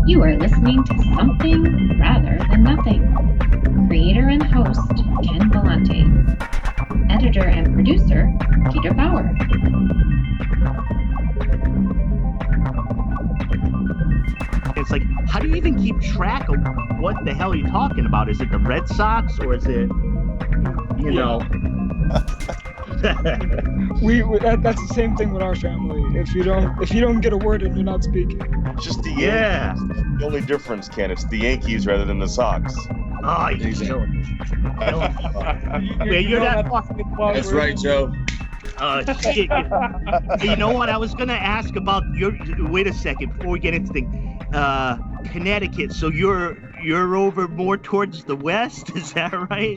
You are listening to Something Rather Than Nothing. Creator and host, Ken Vellante. Editor and producer, Peter Bauer. It's like, how do you even keep track of what the hell you're talking about? Is it the Red Sox or is it, you know? That's the same thing with our family. If you don't get a word in, you're not speaking. Just the Yankees. The only difference, Ken, it's the Yankees rather than the Sox. Oh, you're killing me. You're that fucking. That's right, Joe. Shit. You know what? I was gonna ask about your. Wait a second before we get into things. Connecticut. So you're over more towards the west. Is that right?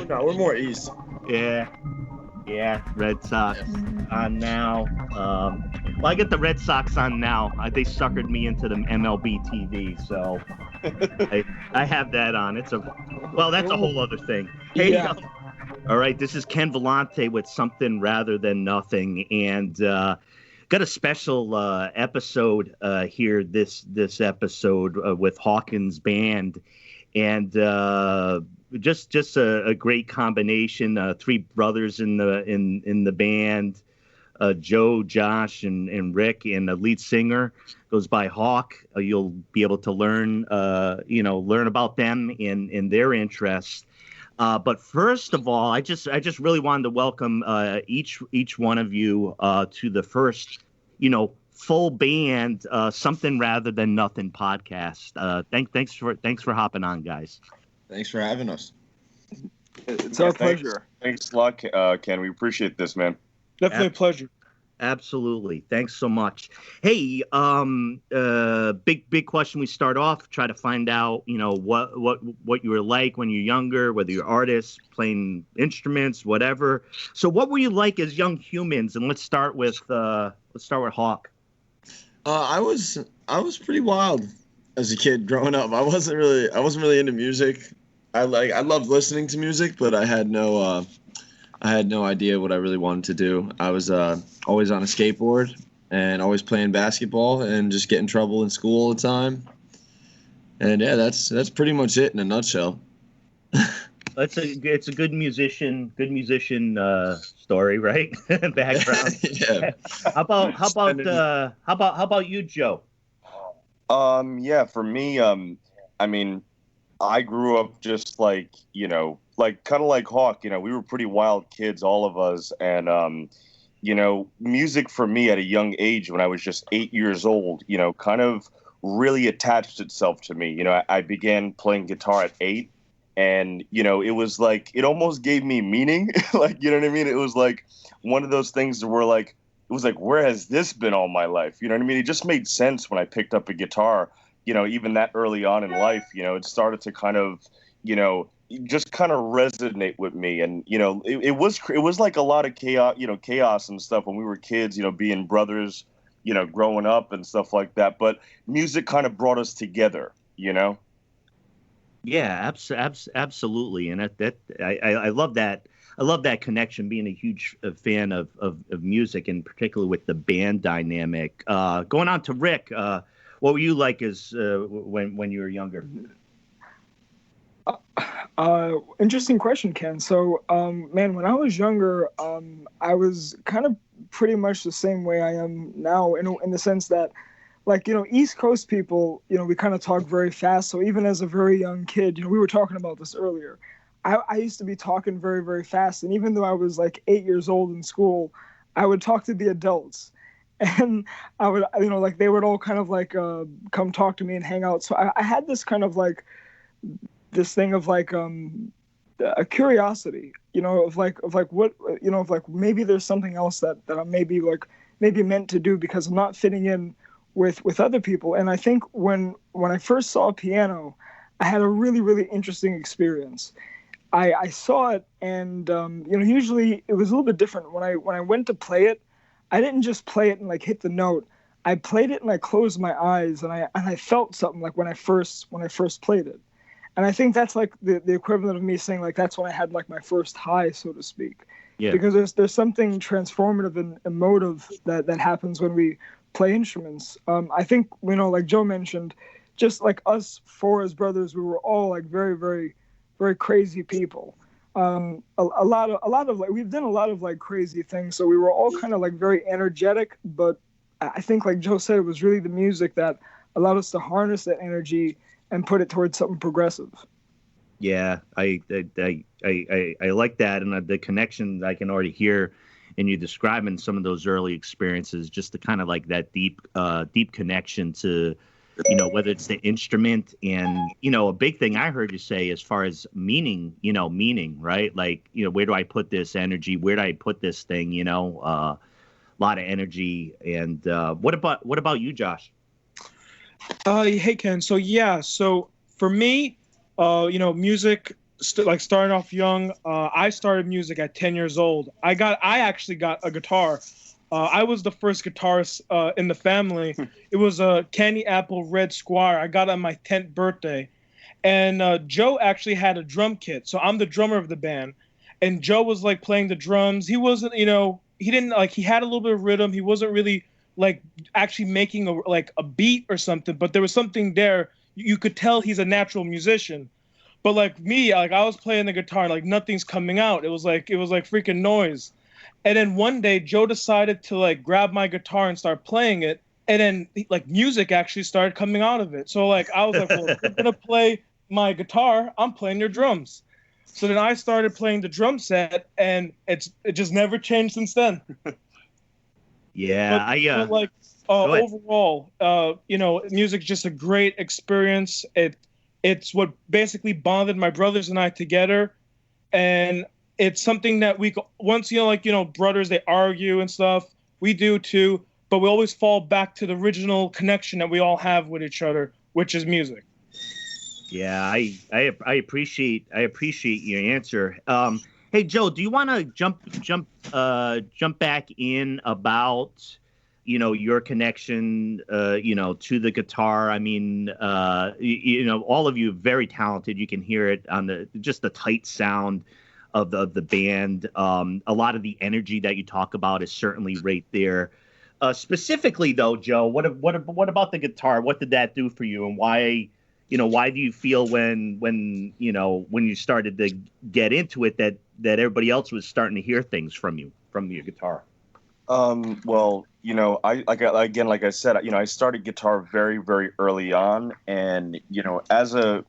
No, we're more east. Yeah. Red Sox on now. Well, I get the Red Sox on now. They suckered me into the MLB TV, so I have that on. That's a whole other thing. Hey, Yeah. All right, this is Ken Vellante with Something Rather Than Nothing, and got a special episode here. This episode with Hawkins band, and just a great combination. Three brothers in the band. Joe, Josh, and Rick, and the lead singer goes by Hawk. You'll be able to learn about them and their interests. But first of all, I just really wanted to welcome each one of you to the first, full band Something Rather Than Nothing podcast. Thanks for hopping on, guys. Thanks for having us. It's our pleasure. Thanks a lot, Ken. We appreciate this, man. Definitely a pleasure. Absolutely. Thanks so much. Hey, big question. We start off, try to find out, what you were like when you're younger, whether you're artists, playing instruments, whatever. So what were you like as young humans? And let's start with Hawk. I was pretty wild as a kid growing up. I wasn't really into music. I loved listening to music, but I had no idea what I really wanted to do. I was always on a skateboard and always playing basketball and just get in trouble in school all the time. And yeah, that's pretty much it in a nutshell. It's a good musician story, right? Background. Yeah. How about you, Joe? Yeah, for me, I mean, I grew up just like kind of like Hawk, we were pretty wild kids, all of us. And, music for me at a young age, when I was just 8 years old, kind of really attached itself to me. I began playing guitar at 8, and, it was like, it almost gave me meaning. Like, you know what I mean? It was like one of those things where it was like, where has this been all my life? You know what I mean? It just made sense when I picked up a guitar, even that early on in life. It started to kind of, just kind of resonate with me. And it was like a lot of chaos and stuff when we were kids, being brothers, growing up and stuff like that. But music kind of brought us together. Yeah, absolutely. And I love that. I love that connection, being a huge fan of music, and particularly with the band dynamic. Going on to Rick, what were you like as when you were younger? Interesting question, Ken. So, man, when I was younger, I was kind of pretty much the same way I am now, in the sense that, like, East Coast people, we kind of talk very fast. So even as a very young kid, we were talking about this earlier. I used to be talking very, very fast. And even though I was like 8 years old in school, I would talk to the adults. And I would, like, they would all kind of like come talk to me and hang out. So I had this kind of like this thing of like a curiosity, of what, maybe there's something else that I'm maybe meant to do because I'm not fitting in with other people. And I think when I first saw a piano, I had a really, really interesting experience. I saw it, and usually it was a little bit different. When I went to play it, I didn't just play it and like hit the note. I played it and I closed my eyes, and I felt something like when I first played it. And I think that's like the equivalent of me saying like that's when I had like my first high, so to speak. Yeah. Because there's something transformative and emotive that happens when we play instruments. I think, you know, like Joe mentioned, just like us four as brothers, we were all like very, very, very crazy people. A lot of like, we've done a lot of like crazy things. So we were all kind of like very energetic, but I think like Joe said, it was really the music that allowed us to harness that energy and put it towards something progressive. Yeah, I like that, and the connections I can already hear in you describing some of those early experiences, just the kind of like that deep connection to, you know, whether it's the instrument and, you know, a big thing I heard you say as far as meaning, right? Like, you know, where do I put this energy? Where do I put this thing? You know, a lot of energy. And what about you, Josh? Hey, Ken. So for me, you know, music, like starting off young, I started music at 10 years old. I actually got a guitar. I was the first guitarist in the family. It was a Candy Apple Red Squire. I got it on my 10th birthday. And Joe actually had a drum kit. So I'm the drummer of the band. And Joe was like playing the drums. He wasn't, you know, he didn't like, he had a little bit of rhythm. He wasn't really like actually making a beat or something, but there was something there. You could tell he's a natural musician. But like me, like I was playing the guitar, like nothing's coming out. It was like freaking noise. And then one day Joe decided to like grab my guitar and start playing it. And then like music actually started coming out of it. So like I was like, well, if you're gonna play my guitar, I'm playing your drums. So then I started playing the drum set, and it just never changed since then. Yeah, but like overall, you know, music's just a great experience. It's what basically bonded my brothers and I together, and it's something that we once, you know, like, you know, brothers, they argue and stuff. We do too, but we always fall back to the original connection that we all have with each other, which is music. Yeah, I appreciate your answer. Hey, Joe, do you want to jump back in about, you know, your connection, you know, to the guitar? I mean, you know, all of you are very talented. You can hear it on the tight sound of the band. A lot of the energy that you talk about is certainly right there. Specifically, though, Joe, what about the guitar? What did that do for you, and why? You know, why do you feel when you started to get into it that everybody else was starting to hear things from your guitar? Well, you know, like I said, you know, I started guitar very, very early on, and you know, as a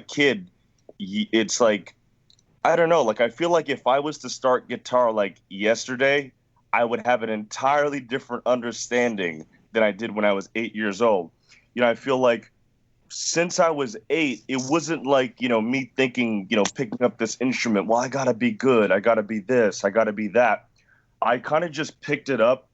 kid, it's like, I don't know, like I feel like if I was to start guitar like yesterday, I would have an entirely different understanding than I did when I was 8 years old. You know, I feel like since I was 8, it wasn't like, you know, me thinking, you know, picking up this instrument, well, I gotta be good, I gotta be this, I gotta be that. I kind of just picked it up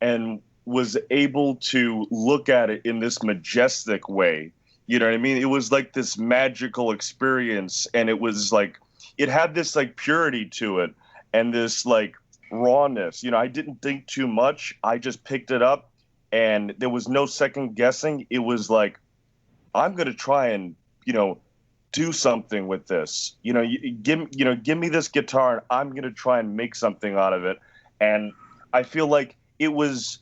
and was able to look at it in this majestic way. You know what I mean? It was like this magical experience, and it was like, it had this like purity to it and this like rawness. You know, I didn't think too much. I just picked it up, and there was no second guessing. It was like, I'm going to try and, you know, do something with this. You know, give me this guitar, and I'm going to try and make something out of it. And I feel like it was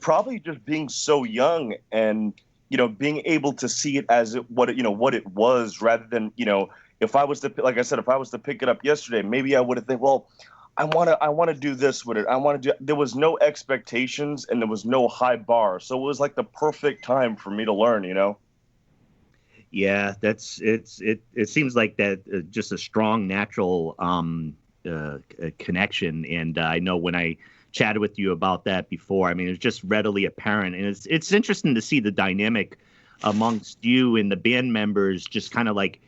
probably just being so young and, you know, being able to see it as what it was, rather than, you know, if I was to, like I said, if I was to pick it up yesterday, maybe I would have think, well, I want to do this with it. There was no expectations and there was no high bar. So it was like the perfect time for me to learn, you know? Yeah, it seems like that just a strong natural connection. And I know when I chatted with you about that before, I mean, it's just readily apparent. And it's interesting to see the dynamic amongst you and the band members, just kind of like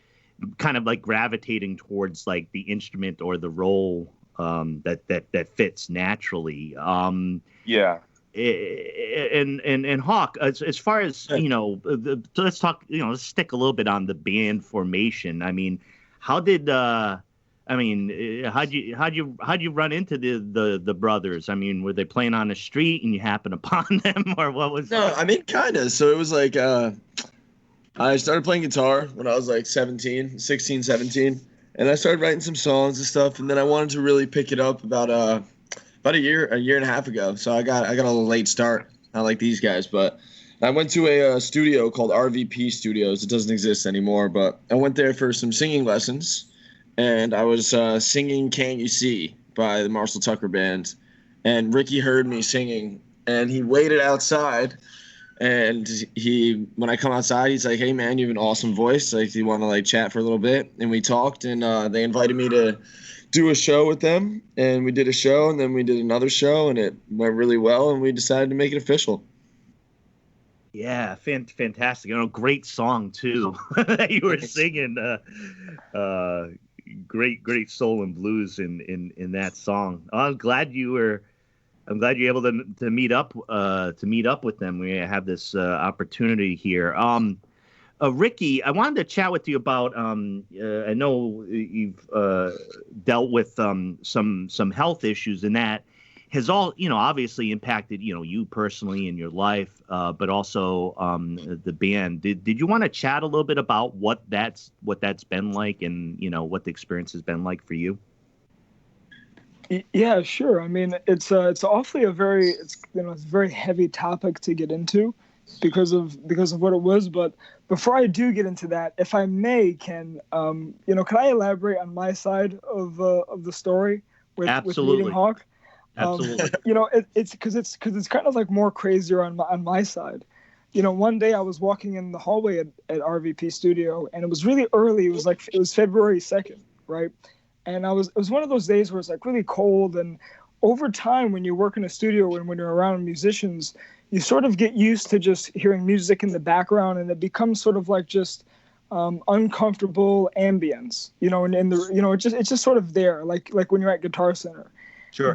gravitating towards like the instrument or the role that fits naturally. Yeah. And Hawk, as far as, you know, let's talk, you know, let's stick a little bit on the band formation. I mean, how'd you run into the brothers? I mean, were they playing on the street and you happened upon them, or what was? No, I mean, kind of. So it was like, I started playing guitar when I was like 16, 17, and I started writing some songs and stuff. And then I wanted to really pick it up about a year and a half ago. So I got a little late start. these guys. But I went to a studio called RVP Studios. It doesn't exist anymore, but I went there for some singing lessons, and I was singing "Can't You See" by the Marshall Tucker Band, and Ricky heard me singing, and he waited outside. And when I come outside, he's like, "Hey man, you have an awesome voice. Like, do you want to like chat for a little bit?" And we talked, and they invited me to do a show with them. And we did a show, and then we did another show, and it went really well. And we decided to make it official. Yeah, fantastic. Great song too that you were singing. Great soul and blues in that song. I'm glad you were able to meet up with them. We have this opportunity here. Ricky, I wanted to chat with you about. I know you've dealt with some health issues, and that has all obviously impacted you personally in your life, but also the band. Did you want to chat a little bit about what that's been like, and what the experience has been like for you? Yeah, sure. I mean, it's awfully a very it's a very heavy topic to get into because of what it was. But before I do get into that, if I may, can can I elaborate on my side of the story with meeting Hawk? Absolutely. It's because it's kind of like more crazier on my side. One day I was walking in the hallway at RVP Studio, and it was really early. It was February 2nd, right? And it was one of those days where it's like really cold, and over time when you work in a studio and when you're around musicians, you sort of get used to just hearing music in the background, and it becomes sort of like just uncomfortable ambience, it's just sort of there, like when you're at Guitar Center. Sure.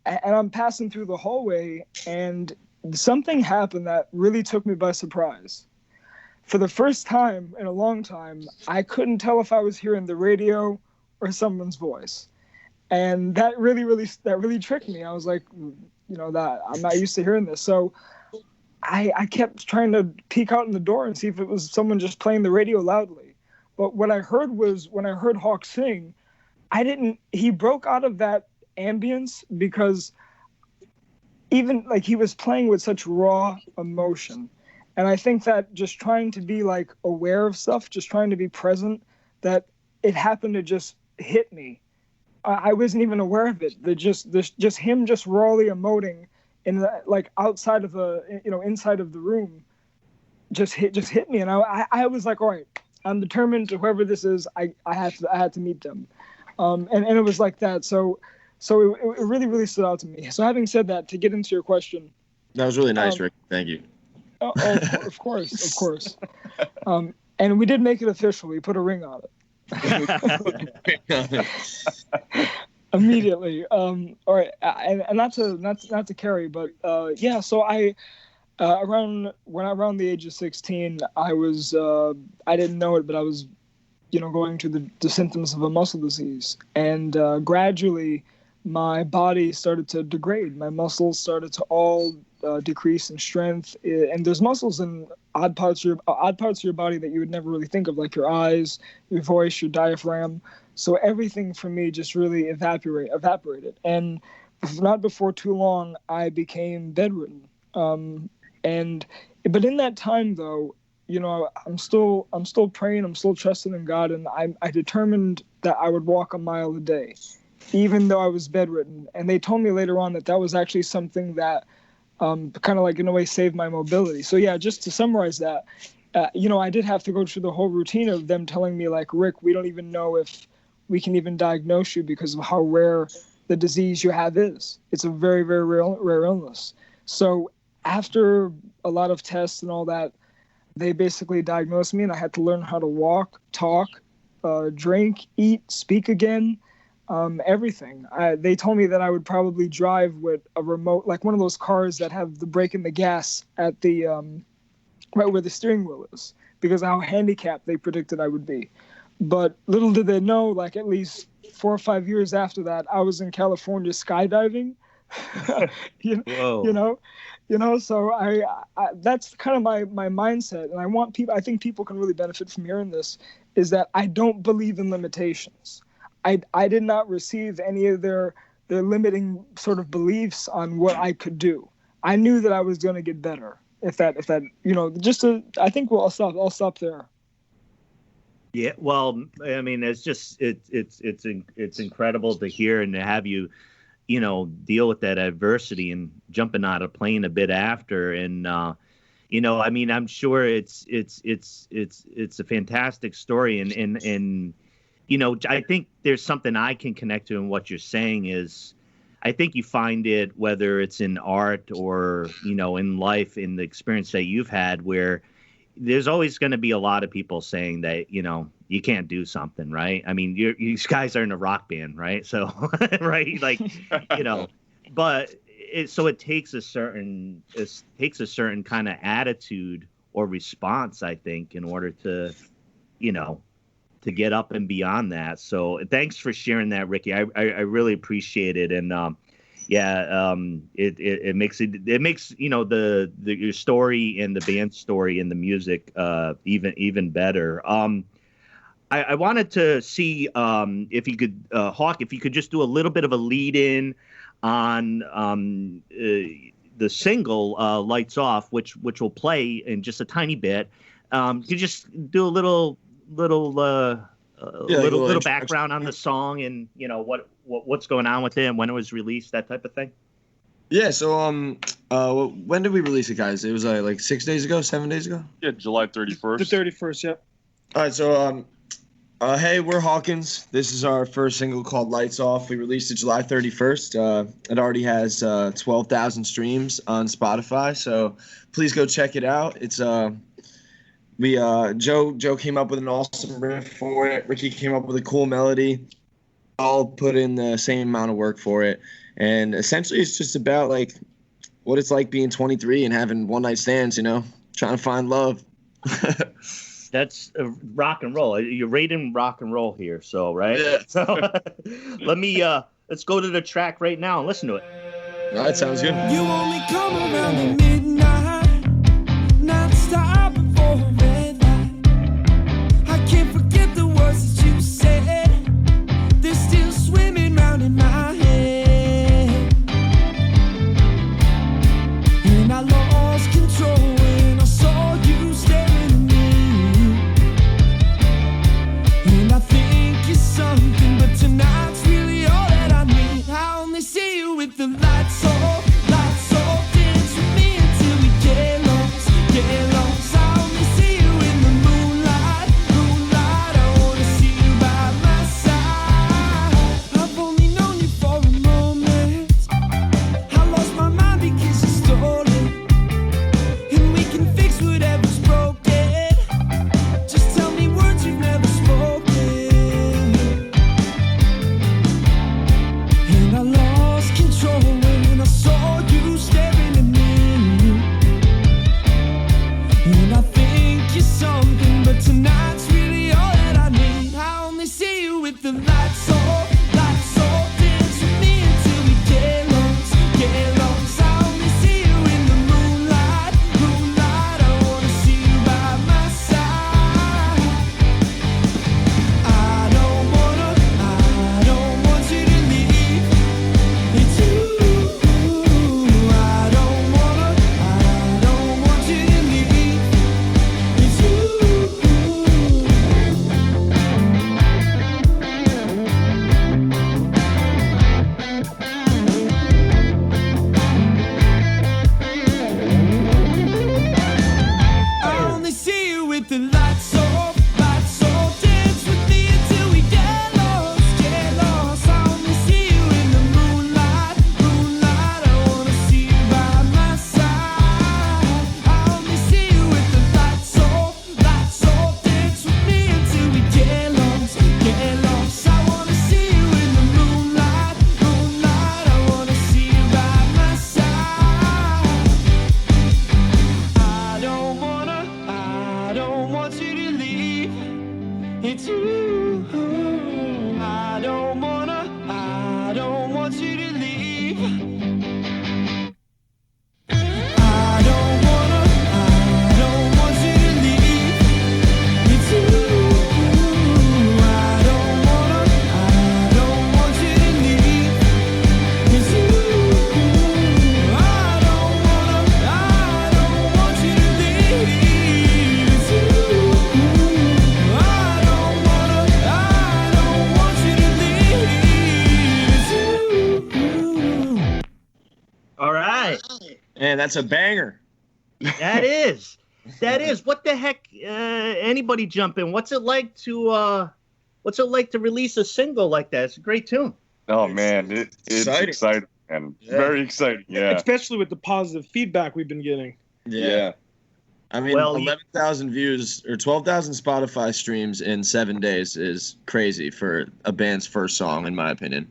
And I'm passing through the hallway, and something happened that really took me by surprise. For the first time in a long time, I couldn't tell if I was hearing the radio or someone's voice. And that really tricked me. I was like, that I'm not used to hearing this. So I kept trying to peek out in the door and see if it was someone just playing the radio loudly. But what I heard was, when I heard Hawk sing, he broke out of that ambience, because even like he was playing with such raw emotion. And I think that just trying to be like aware of stuff, just trying to be present, that it happened to just hit me. I wasn't even aware of it. Just him just rawly emoting in like outside of inside of the room just hit me. And I was like, all right, I'm determined to whoever this is, I had to meet them. And it was like that. So it really, really stood out to me. So having said that, to get into your question. That was really nice, Rick. Thank you. Of course. And we did make it official. We put a ring on it. Immediately. All right. And not to carry, but yeah. So I around the age of 16, I was I didn't know it, but I was going through the symptoms of a muscle disease, and gradually my body started to degrade. My muscles started to all decrease in strength, and there's muscles in odd parts of your body that you would never really think of, like your eyes, your voice, your diaphragm. So everything for me just really evaporated. And not before too long, I became bedridden. But in that time, though, I'm still praying, I'm still trusting in God, and I determined that I would walk a mile a day, even though I was bedridden. And they told me later on that was actually something that kind of like in a way saved my mobility. So yeah, just to summarize that, I did have to go through the whole routine of them telling me, like, Rick, we don't even know if we can even diagnose you because of how rare the disease you have is. It's a very, very rare illness. So after a lot of tests and all that, they basically diagnosed me, and I had to learn how to walk, talk, drink, eat, speak again. Everything. They told me that I would probably drive with a remote, like one of those cars that have the brake and the gas at the right where the steering wheel is, because of how handicapped they predicted I would be. But little did they know, like at least 4 or 5 years after that, I was in California skydiving. So I that's kind of my mindset, and I think people can really benefit from hearing this, is that I don't believe in limitations. I did not receive any of their limiting sort of beliefs on what I could do. I knew that I was going to get better. If that, I think I'll stop there. Yeah, well, I mean, it's just it's incredible to hear and to have you, deal with that adversity and jumping out of plane a bit after, and I mean, I'm sure it's a fantastic story, and I think there's something I can connect to in what you're saying is, I think you find it whether it's in art or in life, in the experience that you've had, where there's always going to be a lot of people saying that, you can't do something, right? I mean, you guys are in a rock band, right? So, right. Like, but it takes a certain kind of attitude or response, I think, in order to, to get up and beyond that. So thanks for sharing that, Ricky. I really appreciate it. And, it makes your story and the band story and the music even better. I wanted to see if you could, Hawk, if you could just do a little bit of a lead in on the single "Lights Off," which will play in just a tiny bit. You just do a little background on the song and what's going on with it and when it was released, that type of thing. Yeah. So when did we release it, guys? It was like 6 days ago, 7 days ago. Yeah, July 31st. The 31st. Yep. All right. So hey, we're Hawkins. This is our first single called "Lights Off." We released it July 31st. It already has 12,000 streams on Spotify. So please go check it out. It's Joe came up with an awesome riff for it. Ricky came up with a cool melody. All put in the same amount of work for it. And essentially it's just about like what it's like being 23 and having one night stands, trying to find love. That's rock and roll. You're rating rock and roll here. So, right. Yeah. So let's go to the track right now and listen to it. All right. Sounds good. You only come around at midnight, not stopping for a red light. I can't forget the words that you said. They're still swimming round in my head. And I lost control when I saw you staring at me. And I think you're something, but tonight's really all that I need. I only see you with the lights off, dance with me. that's a banger. That is. What the heck? Anybody jump in? What's it like to release a single like that? It's a great tune. Oh man, it's exciting and very exciting. Yeah, especially with the positive feedback we've been getting. Yeah. I mean, 11,000 views or 12,000 Spotify streams in 7 days is crazy for a band's first song, in my opinion.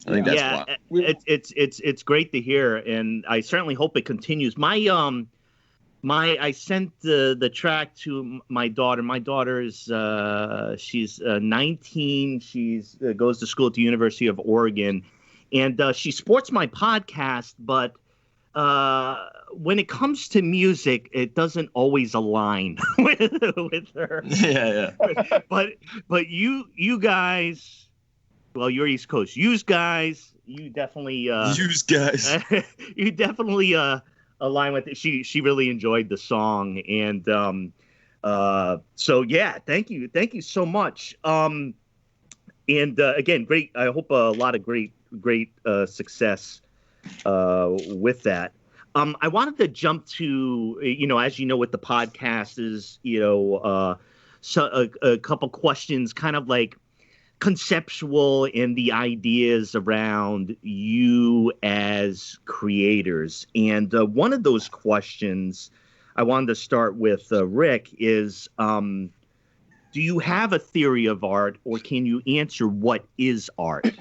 I think that's wild. It's great to hear, and I certainly hope it continues. I sent the track to my daughter. My daughter is she's 19. She's goes to school at the University of Oregon, and she sports my podcast. But when it comes to music, it doesn't always align with her. Yeah. But you guys. Well, you're East Coast. You definitely you definitely align with it. She really enjoyed the song, and so yeah, thank you so much. And again, great. I hope a lot of great success with that. I wanted to jump to as you know, with the podcast is so a couple questions, kind of like conceptual and the ideas around you as creators. And one of those questions I wanted to start with Rick is, do you have a theory of art, or can you answer what is art?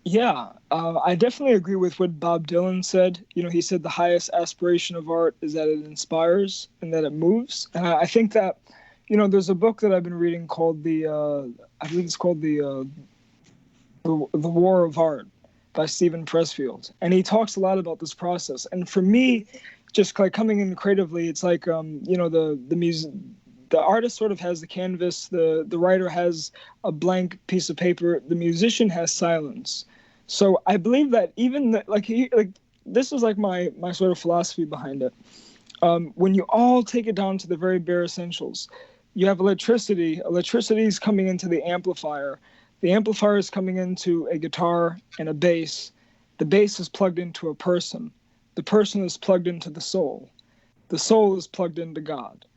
Yeah, I definitely agree with what Bob Dylan said. He said the highest aspiration of art is that it inspires and that it moves. And I think that there's a book that I've been reading called the War of Art by Stephen Pressfield, and he talks a lot about this process. And for me, just like coming in creatively, it's like the artist sort of has the canvas, the writer has a blank piece of paper, the musician has silence. So I believe that this is like my sort of philosophy behind it. When you all take it down to the very bare essentials. You have electricity. Electricity is coming into the amplifier. The amplifier is coming into a guitar and a bass. The bass is plugged into a person. The person is plugged into the soul. The soul is plugged into God,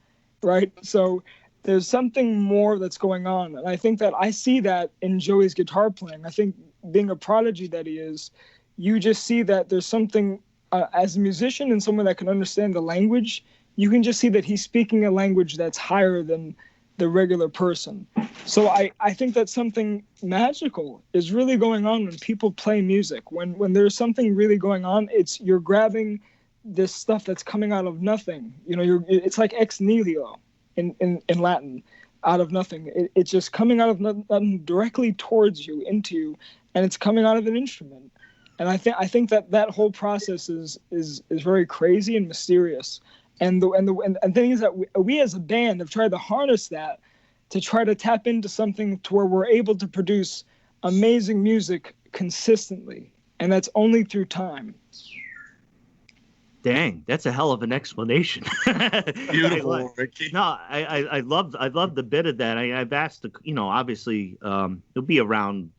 right? So there's something more that's going on. And I think that I see that in Joey's guitar playing. I think being a prodigy that he is, you just see that there's something, as a musician and someone that can understand the language, you can just see that he's speaking a language that's higher than the regular person. So I think that something magical is really going on when people play music. When there's something really going on, you're grabbing this stuff that's coming out of nothing. It's like ex nihilo in Latin, out of nothing. It's just coming out of nothing directly towards you, into you, and it's coming out of an instrument. And I think that whole process is very crazy and mysterious. And the thing is that we as a band have tried to harness that to try to tap into something to where we're able to produce amazing music consistently, and that's only through time. Dang, that's a hell of an explanation. Beautiful, Ricky. No, I love the bit of that. I've asked, obviously, it'll be around,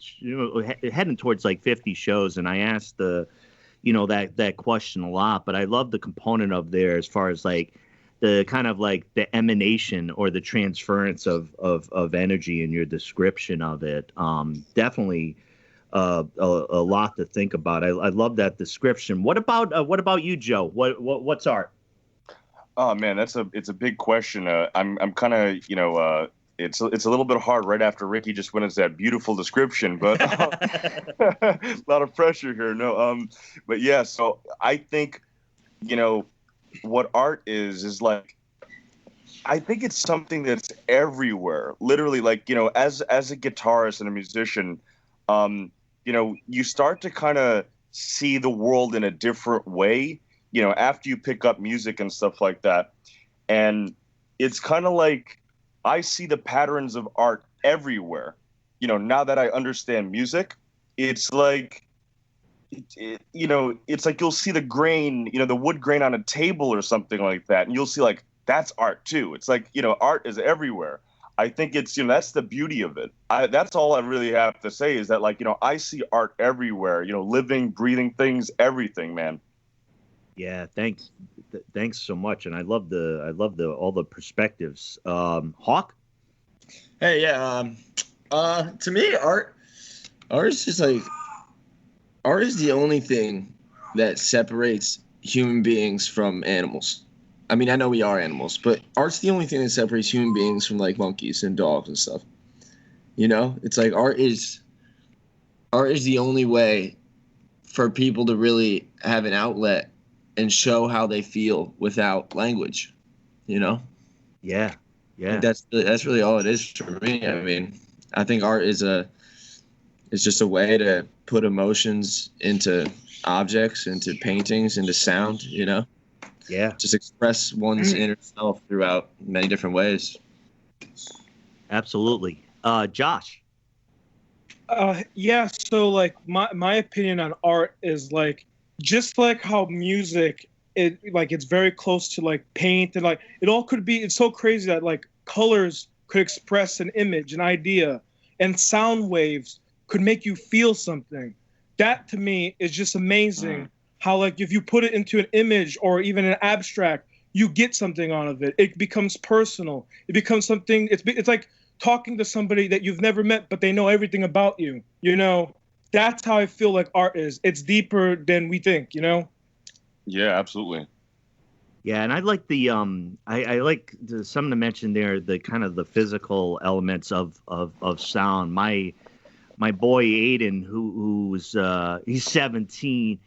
heading towards like 50 shows, and I asked that question a lot, but I love the component of there as far as like the kind of like the emanation or the transference of energy in your description of it. Definitely a lot to think about. I love that description. What about you, Joe? What's art? Oh man, it's a big question. I'm kind of it's a little bit hard right after Ricky just went into that beautiful description, but a lot of pressure here. No, but yeah. So I think what art is like. I think it's something that's everywhere. Literally, like as a guitarist and a musician, you start to kind of see the world in a different way. After you pick up music and stuff like that, and it's kind of like I see the patterns of art everywhere. Now that I understand music, it's like, it's like you'll see the grain, the wood grain on a table or something like that, and you'll see like that's art too. It's like art is everywhere. I think it's that's the beauty of it. That's all I really have to say is that like I see art everywhere. Living, breathing things, everything, man. Yeah, thanks so much, and I love all the perspectives. Hawk. Hey, yeah. To me, art is just like art is the only thing that separates human beings from animals. I mean, I know we are animals, but art's the only thing that separates human beings from like monkeys and dogs and stuff. You know, it's like art is the only way for people to really have an outlet and show how they feel without language, you know? Yeah. Like that's really all it is for me. I mean, I think art is just a way to put emotions into objects, into paintings, into sound, you know? Yeah. Just express one's inner self throughout many different ways. Absolutely. Josh. Yeah, so like my opinion on art is like just like how music it's very close to like paint, and like it all could be, it's so crazy that like colors could express an image, an idea, and sound waves could make you feel something. That to me is just amazing how like if you put it into an image or even an abstract, you get something out of it. It becomes personal. It becomes something, it's like talking to somebody that you've never met, but they know everything about you. You know, that's how I feel like art is. It's deeper than we think, you know? Yeah, absolutely. Yeah, and I like the I like something to mention there, the kind of the physical elements of sound. My boy Aiden, who's he's 17,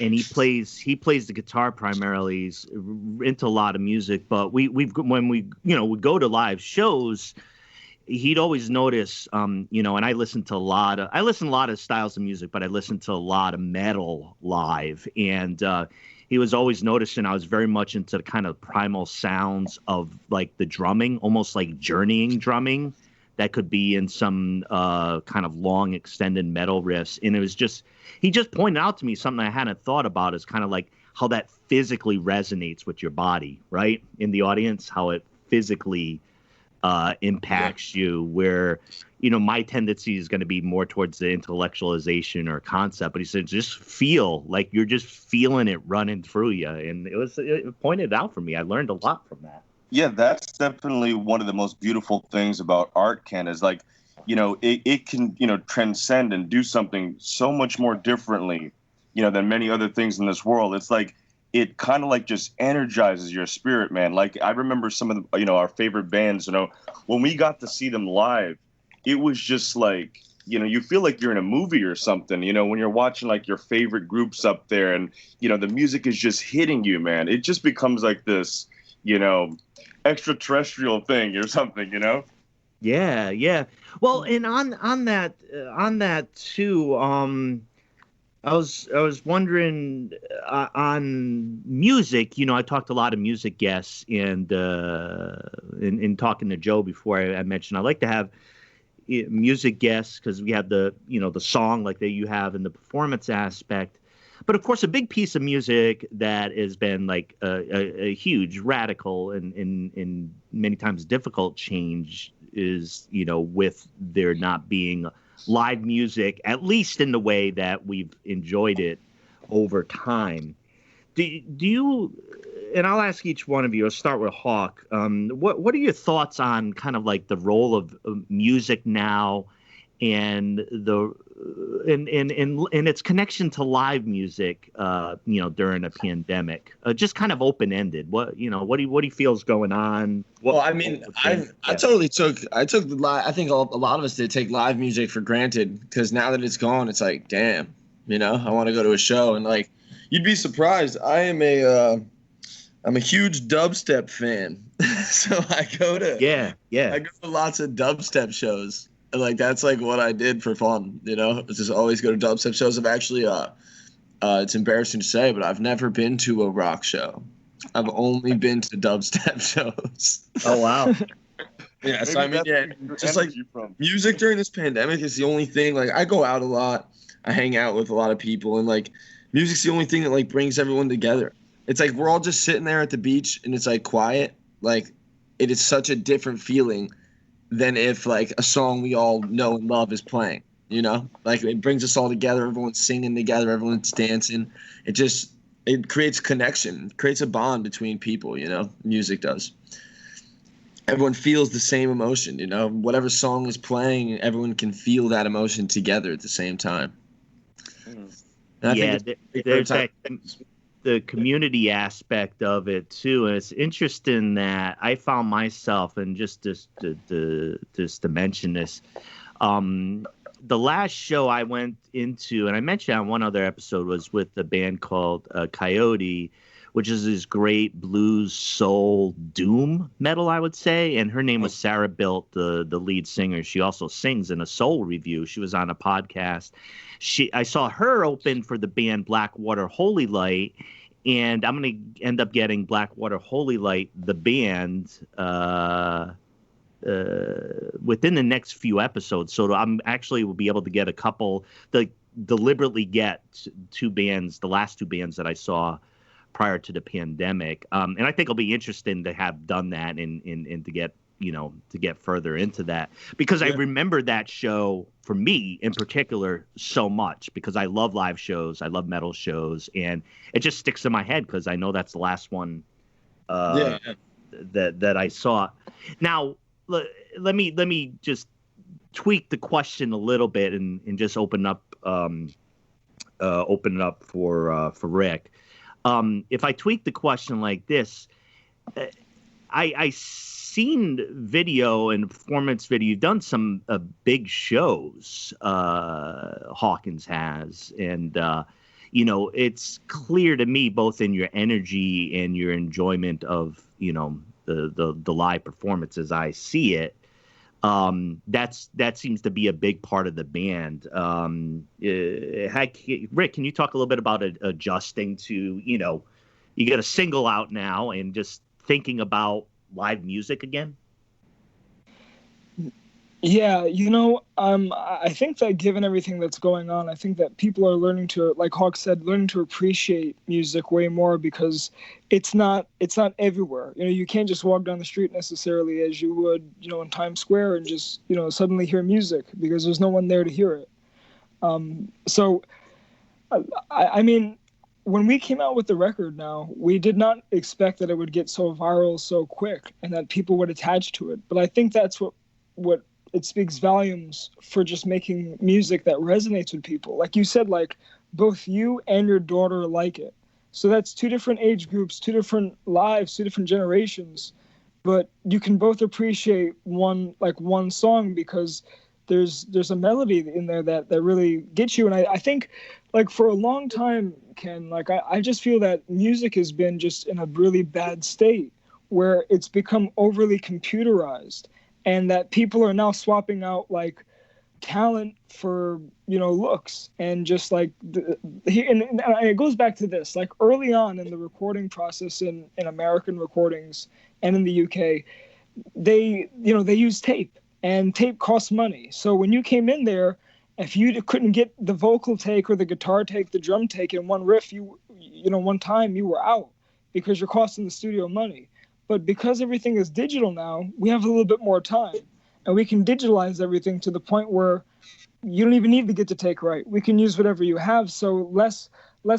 and he plays the guitar primarily. He's into a lot of music, but when we would go to live shows, he'd always notice, and I listen to a lot of styles of music, but I listen to a lot of metal live, and he was always noticing I was very much into the kind of primal sounds of like the drumming, almost like journeying drumming that could be in some kind of long extended metal riffs. And it was he just pointed out to me something I hadn't thought about, is kind of like how that physically resonates with your body, right? In the audience, how it physically impacts you, where my tendency is going to be more towards the intellectualization or concept, but he said just feel like you're just feeling it running through you, and it pointed out for me. I learned a lot from that. Yeah, that's definitely one of the most beautiful things about art, Ken, is like, it can, transcend and do something so much more differently, than many other things in this world. It's like, it kind of like just energizes your spirit, man. Like I remember some of the, our favorite bands, when we got to see them live, it was just like, you feel like you're in a movie or something, when you're watching like your favorite groups up there, and, the music is just hitting you, man. It just becomes like this, extraterrestrial thing or something, Yeah. Well, and on that too, I was wondering on music. I talked to a lot of music guests, and in talking to Joe before, I mentioned I like to have music guests because we have the song like that you have in the performance aspect. But of course, a big piece of music that has been like a huge radical and many times difficult change is with there not being live music, at least in the way that we've enjoyed it over time. Do you, and I'll ask each one of you, I'll start with Hawk. What are your thoughts on kind of like the role of music now and its connection to live music, during a pandemic? Just kind of open-ended. What do you feel is going on? I think a lot of us did take live music for granted, because now that it's gone, it's like, damn, I want to go to a show. And like, you'd be surprised. I'm a huge dubstep fan. So I go to lots of dubstep shows. Like that's like what I did for fun, just always go to dubstep shows. I've actually it's embarrassing to say, but I've never been to a rock show. I've only been to dubstep shows. Oh wow. Yeah, so I mean, just like music during this pandemic is the only thing. Like I go out a lot, I hang out with a lot of people, and like music's the only thing that like brings everyone together. It's like we're all just sitting there at the beach and it's like quiet. Like it is such a different feeling than if like a song we all know and love is playing, like it brings us all together. Everyone's singing together. Everyone's dancing. It it creates connection, creates a bond between people. Music does. Everyone feels the same emotion. Whatever song is playing, everyone can feel that emotion together at the same time. Yeah, there's the community aspect of it too, and it's interesting that I found myself, and just to mention this, the last show I went into, and I mentioned on one other episode, was with a band called Coyote, which is this great blues, soul, doom metal, I would say. And her name was Sarah Bilt, the lead singer. She also sings in a soul review. She was on a podcast. I saw her open for the band Blackwater Holy Light, and I'm going to end up getting Blackwater Holy Light, the band, within the next few episodes. So I'm actually will be able to get a couple, deliberately get two bands, the last two bands that I saw prior to the pandemic. And I think it'll be interesting to have done that and to get, to get further into that, because I remember that show for me in particular so much, because I love live shows. I love metal shows, and it just sticks in my head because I know that's the last one that I saw. Now, let me just tweak the question a little bit and just open it up for Rick. If I tweak the question like this, I seen video and performance video. You've done some big shows, Hawkins has, and it's clear to me, both in your energy and your enjoyment of the live performances. I see it. That seems to be a big part of the band. Rick, can you talk a little bit about adjusting to, you get a single out now and just thinking about live music again? Yeah, I think that given everything that's going on, I think that people are learning to, like Hawk said, learning to appreciate music way more, because it's not everywhere. You can't just walk down the street necessarily as you would, in Times Square and just, suddenly hear music, because there's no one there to hear it. So, I mean, when we came out with the record now, we did not expect that it would get so viral so quick and that people would attach to it. But I think that's what it speaks volumes for just making music that resonates with people. Like you said, like both you and your daughter like it. So that's two different age groups, two different lives, two different generations. But you can both appreciate one song because there's a melody in there that really gets you. And I think, like, for a long time, Ken, like I just feel that music has been just in a really bad state where it's become overly computerized, and that people are now swapping out like talent for, looks, and just like and it goes back to this, like early on in the recording process in American recordings and in the UK, they use tape, and tape costs money. So when you came in there, if you couldn't get the vocal take or the guitar take, the drum take in one riff, one time, you were out because you're costing the studio money. But because everything is digital now, we have a little bit more time, and we can digitalize everything to the point where you don't even need to get the take right. We can use whatever you have. So less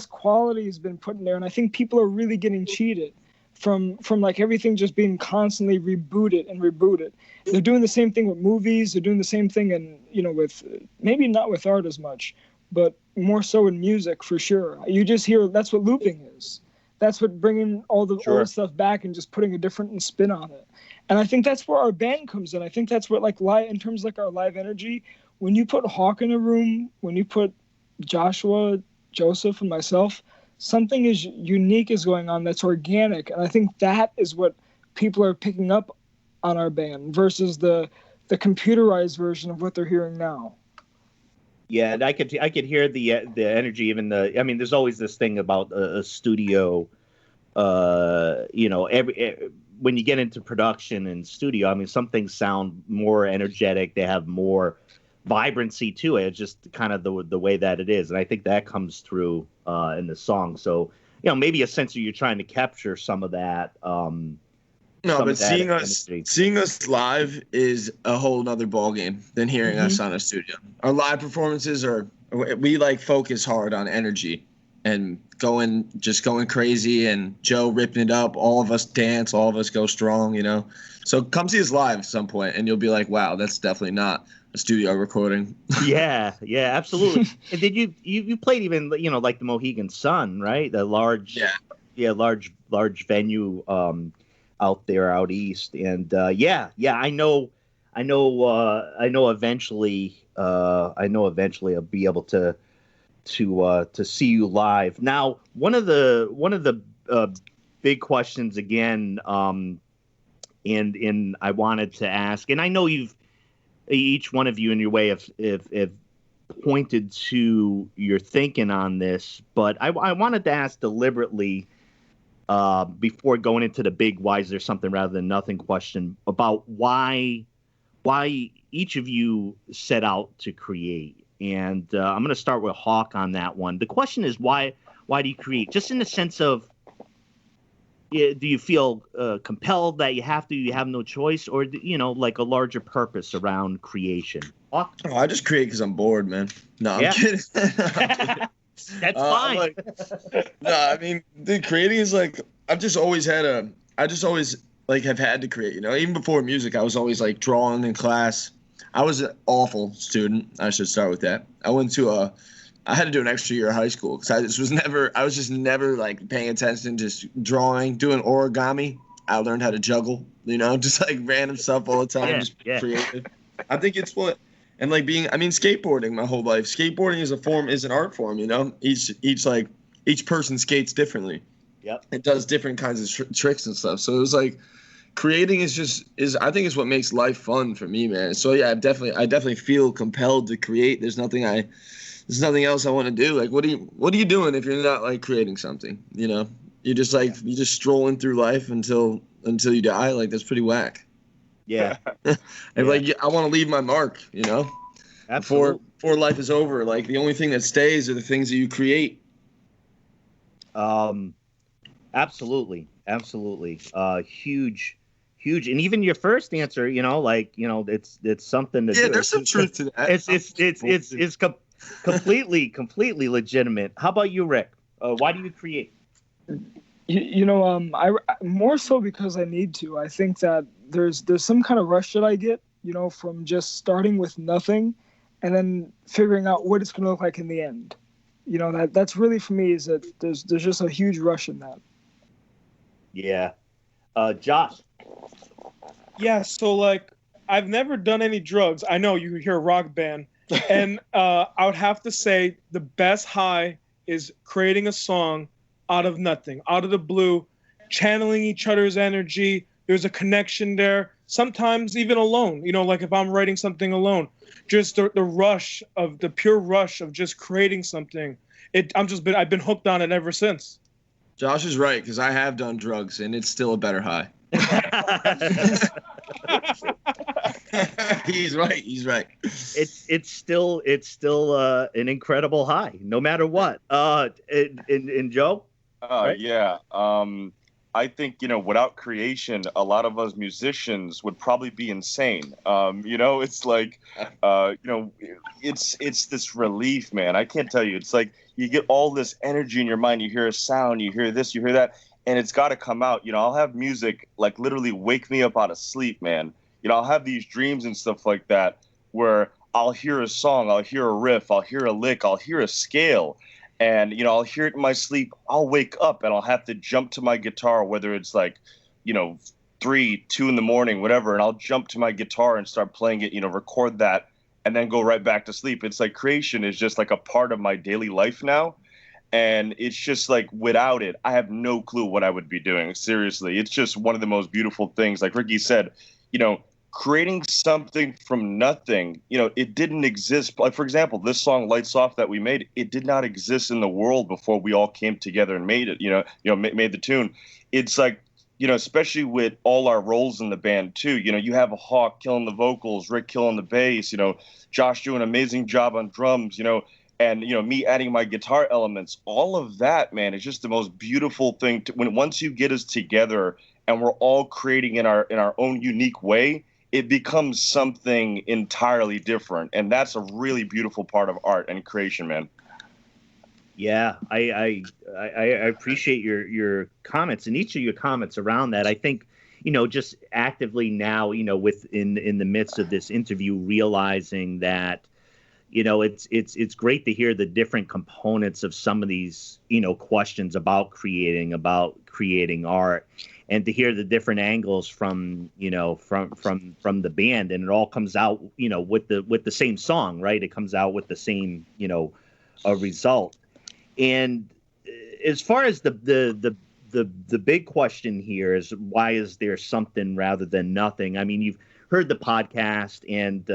quality has been put in there. And I think people are really getting cheated from like everything just being constantly rebooted. They're doing the same thing with movies. They're doing the same thing with, maybe not with art as much, but more so in music for sure. You just hear, that's what looping is. That's what bringing all the old stuff back and just putting a different spin on it. And I think that's where our band comes in. I think that's what, like, live, in terms of like our live energy, when you put Hawk in a room, when you put Joshua, Joseph, and myself, something is unique is going on that's organic. And I think that is what people are picking up on our band versus the computerized version of what they're hearing now. Yeah, and I could hear the energy, even there's always this thing about a studio, when you get into production and studio, some things sound more energetic, they have more vibrancy to it. It's just kind of the way that it is, and I think that comes through in the song. So maybe a sense of you're trying to capture some of that. No, but seeing us live is a whole nother ballgame than hearing us on a studio. Our live performances we focus hard on energy, and going crazy, and Joe ripping it up. All of us dance, all of us go strong, you know. So come see us live at some point, and you'll be like, wow, that's definitely not a studio recording. Yeah, absolutely. And then you played even, you know, like the Mohegan Sun, right? The large venue out there out east. And I know eventually I'll be able to see you live. Now, one of the big questions again, and I wanted to ask, and I know each one of you in your way have pointed to your thinking on this, but I wanted to ask deliberately before going into the big why is there something rather than nothing question about why each of you set out to create. And I'm going to start with Hawk on that one. The question is why do you create? Just in the sense of, do you feel compelled that you have no choice, or, you know, like a larger purpose around creation? Hawk? Oh, I just create because I'm bored, man. No, I'm kidding. That's fine. No, I mean, the creating is like, I just always have had to create, you know. Even before music, I was always like drawing in class. I was an awful student. I should start with that. I had to do an extra year of high school because I was just never like paying attention, just drawing, doing origami. I learned how to juggle, you know, just like random stuff all the time, creative. I think it's and like skateboarding my whole life. Skateboarding is an art form, you know. Each person skates differently. Yep. It does different kinds of tricks and stuff. So it was like, creating is I think it's what makes life fun for me, man. So yeah, I definitely feel compelled to create. There's nothing else I want to do. Like, what are you doing if you're not like creating something? You know, you're just strolling through life until you die. Like, that's pretty whack. Yeah. And like, I want to leave my mark, you know. Absolutely. Before life is over, like the only thing that stays are the things that you create. Absolutely. Huge, and even your first answer, you know, like, you know, it's something to do. Yeah, there's some truth to that. It's completely legitimate. How about you, Rick? Why do you create? You know, I more so because I need to. I think that there's some kind of rush that I get, you know, from just starting with nothing, and then figuring out what it's going to look like in the end. You know, that's really for me is that there's just a huge rush in that. Yeah. Josh. Yeah, so like I've never done any drugs. I know you hear a rock band, and I would have to say the best high is creating a song out of nothing, out of the blue, channeling each other's energy. There's a connection there. Sometimes even alone, you know, like if I'm writing something alone, just the rush of the pure rush of just creating something. I've been hooked on it ever since. Josh is right, because I have done drugs and it's still a better high. He's right. It's still an incredible high, no matter what. And Joe? Right? Yeah. I think, you know, without creation, a lot of us musicians would probably be insane. You know, it's like, you know, it's this relief, man. I can't tell you. It's like you get all this energy in your mind. You hear a sound, you hear this, you hear that, and it's got to come out. You know, I'll have music like literally wake me up out of sleep, man. You know, I'll have these dreams and stuff like that where I'll hear a song, I'll hear a riff, I'll hear a lick, I'll hear a scale. And, you know, I'll hear it in my sleep. I'll wake up and I'll have to jump to my guitar, whether it's like, you know, 3, 2 in the morning, whatever. And I'll jump to my guitar and start playing it, you know, record that, and then go right back to sleep. It's like creation is just like a part of my daily life now. And it's just like without it, I have no clue what I would be doing. Seriously, it's just one of the most beautiful things. Like Ricky said, you know, creating something from nothing, you know, it didn't exist. Like, for example, this song Lights Off that we made, it did not exist in the world before we all came together and made it, made the tune. It's like, you know, especially with all our roles in the band too, you know, you have a Hawk killing the vocals, Rick killing the bass, you know, Josh doing an amazing job on drums, you know, and, you know, me adding my guitar elements. All of that, man, is just the most beautiful thing once you get us together and we're all creating in our own unique way, it becomes something entirely different. And that's a really beautiful part of art and creation, man. Yeah, I appreciate your comments, and each of your comments around that. I think, just actively now, within in the midst of this interview, realizing that, it's great to hear the different components of some of these, questions about creating art, and to hear the different angles from the band, and it all comes out, with the same song, right? It comes out with the same, a result. And as far as the big question here is, why is there something rather than nothing? I mean, you've heard the podcast, and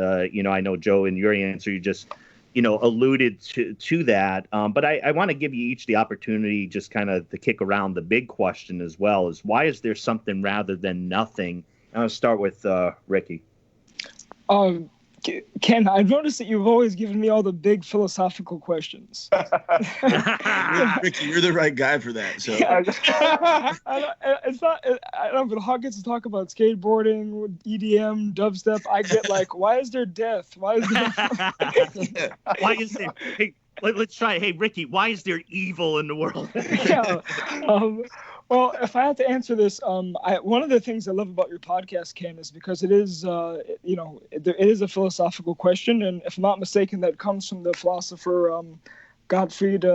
I know, Joe, in your answer, you just alluded to that. But I want to give you each the opportunity, just kind of to kick around the big question as well, is why is there something rather than nothing? I'll start with Ricky. Ken, I've noticed that you've always given me all the big philosophical questions. Ricky, you're the right guy for that. So it's not. I don't know, but Hawkins to talk about skateboarding, EDM, dubstep. I get like, why is there death? Why is there? Why is there? Hey, let's try. Hey, Ricky, why is there evil in the world? Yeah. Well, if I had to answer this, one of the things I love about your podcast, Ken, is because it is, it is a philosophical question, and if I'm not mistaken, that comes from the philosopher Gottfried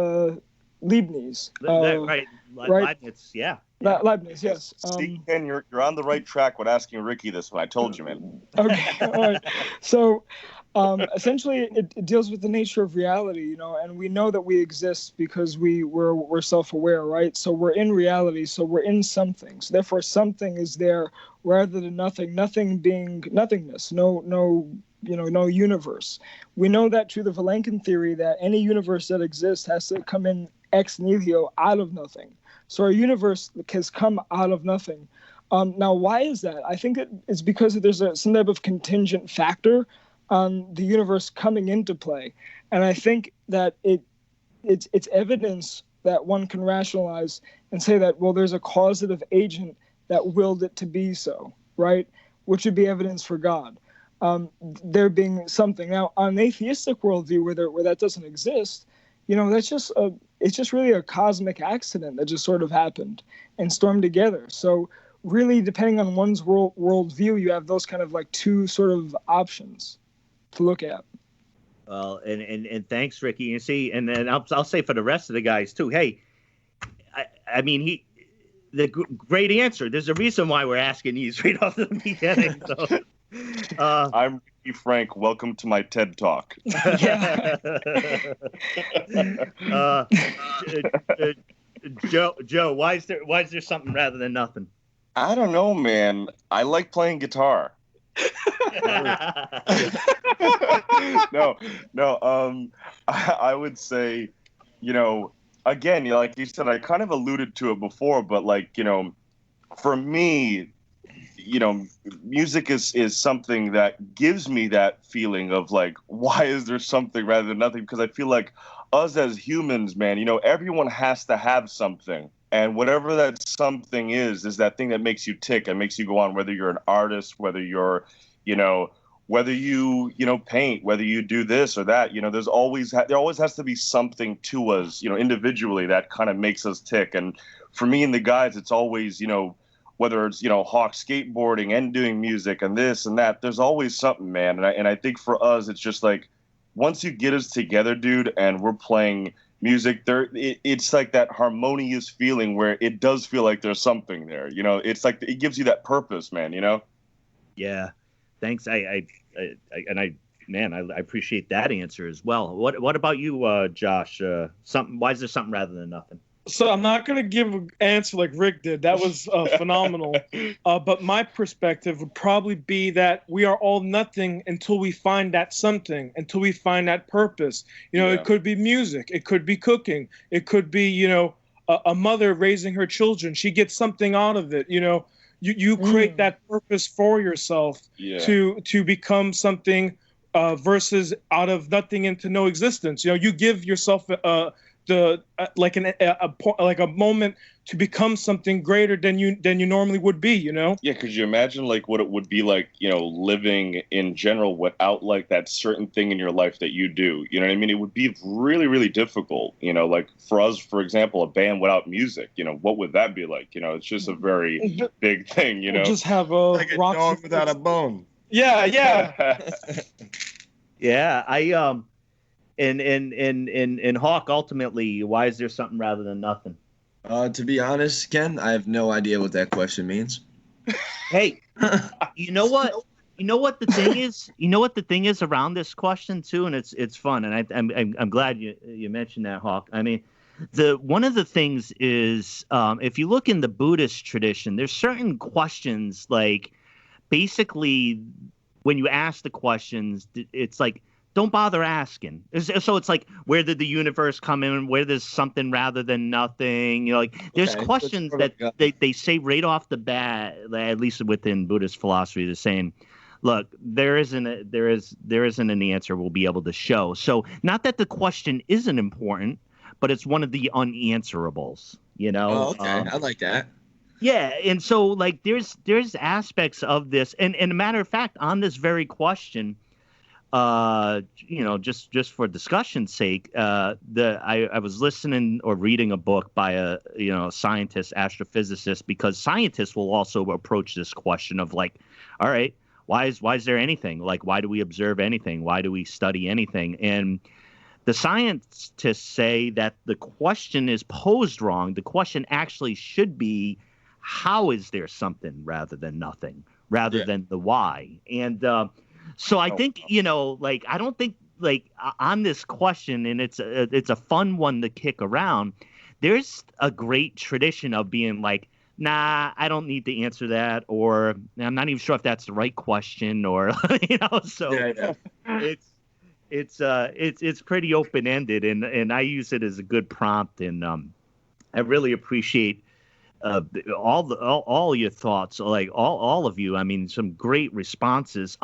Leibniz. Right. Leibniz, yeah. Leibniz, yes. See, Ken, you're on the right track with asking Ricky this one. I told you, man. Okay, all right. So, essentially, it deals with the nature of reality, and we know that we exist because we're self-aware, right? So we're in reality, so we're in something. So therefore, something is there rather than nothing. Nothing being nothingness. No universe. We know that through the Vilenkin theory that any universe that exists has to come in ex nihilo, out of nothing. So our universe has come out of nothing. Now, why is that? I think it's because there's some type of contingent factor on the universe coming into play. And I think that it's evidence that one can rationalize and say that, well, there's a causative agent that willed it to be so, right? Which would be evidence for God. There being something. Now, on an atheistic worldview where that doesn't exist, that's just it's just really a cosmic accident that just sort of happened and stormed together. So really, depending on one's worldview, you have those kind of like two sort of options to look at. Well, and thanks, Ricky. You see, and then I'll say for the rest of the guys too. Hey, I mean, great answer. There's a reason why we're asking these right off the beginning. So, I'm Ricky Frank. Welcome to my TED Talk. Joe, why is there something rather than nothing? I don't know, man. I like playing guitar. No. I would say, again, like you said, I kind of alluded to it before, but like, for me, music is something that gives me that feeling of like, why is there something rather than nothing? Because I feel like us as humans, man, everyone has to have something. And whatever that something is that thing that makes you tick and makes you go on, whether you're an artist, whether you're, whether you, paint, whether you do this or that, there always has to be something to us, individually that kind of makes us tick. And for me and the guys, it's always, whether it's, Hawk skateboarding and doing music and this and that, there's always something, man. And I think for us, it's just like, once you get us together, dude, and we're playing music, it's like that harmonious feeling where it does feel like there's something there. It's like it gives you that purpose, man. Yeah, thanks. I appreciate that answer as well. What about you, Josh? Why is there something rather than nothing? So I'm not going to give an answer like Rick did. That was phenomenal. But my perspective would probably be that we are all nothing until we find that something, until we find that purpose. It could be music. It could be cooking. It could be, a mother raising her children. She gets something out of it. You create that purpose for yourself to become something versus out of nothing into no existence. You give yourself the like a moment to become something greater than you normally would be, you know? Yeah, could you imagine like what it would be like, you know, living in general without like that certain thing in your life that you do? You know what I mean? It would be really, really difficult. You know, like for us, for example, a band without music. You know, what would that be like? You know, it's just a very big thing. You know, just have a like a rock dog without a bone. Yeah. Yeah, in Hawk, ultimately, why is there something rather than nothing? To be honest, Ken, I have no idea what that question means. Hey, you know what? You know what the thing is? You know what the thing is around this question too, and it's fun, and I'm glad you mentioned that, Hawk. I mean, one of the things is if you look in the Buddhist tradition, there's certain questions like basically when you ask the questions, it's like don't bother asking. So it's like, where did the universe come in? Where there's something rather than nothing? You know, like there's questions that they say right off the bat, at least within Buddhist philosophy, they're saying, look, there isn't an answer we'll be able to show. So not that the question isn't important, but it's one of the unanswerables, you know? Oh, okay. I like that. Yeah. And so like there's aspects of this. And a matter of fact, on this very question, you know, just for discussion's sake, I was listening or reading a book by a scientist, astrophysicist, because scientists will also approach this question of like, all right, why is there anything? Like, why do we observe anything? Why do we study anything? And the scientists say that the question is posed wrong. The question actually should be, how is there something rather than nothing, rather than the why? And so I think, you know, like, I don't think like on this question, and it's a fun one to kick around. There's a great tradition of being like, nah, I don't need to answer that, or I'm not even sure if that's the right question, or you know. So it's pretty open ended, and I use it as a good prompt, and I really appreciate all your thoughts, like all of you. I mean, some great responses.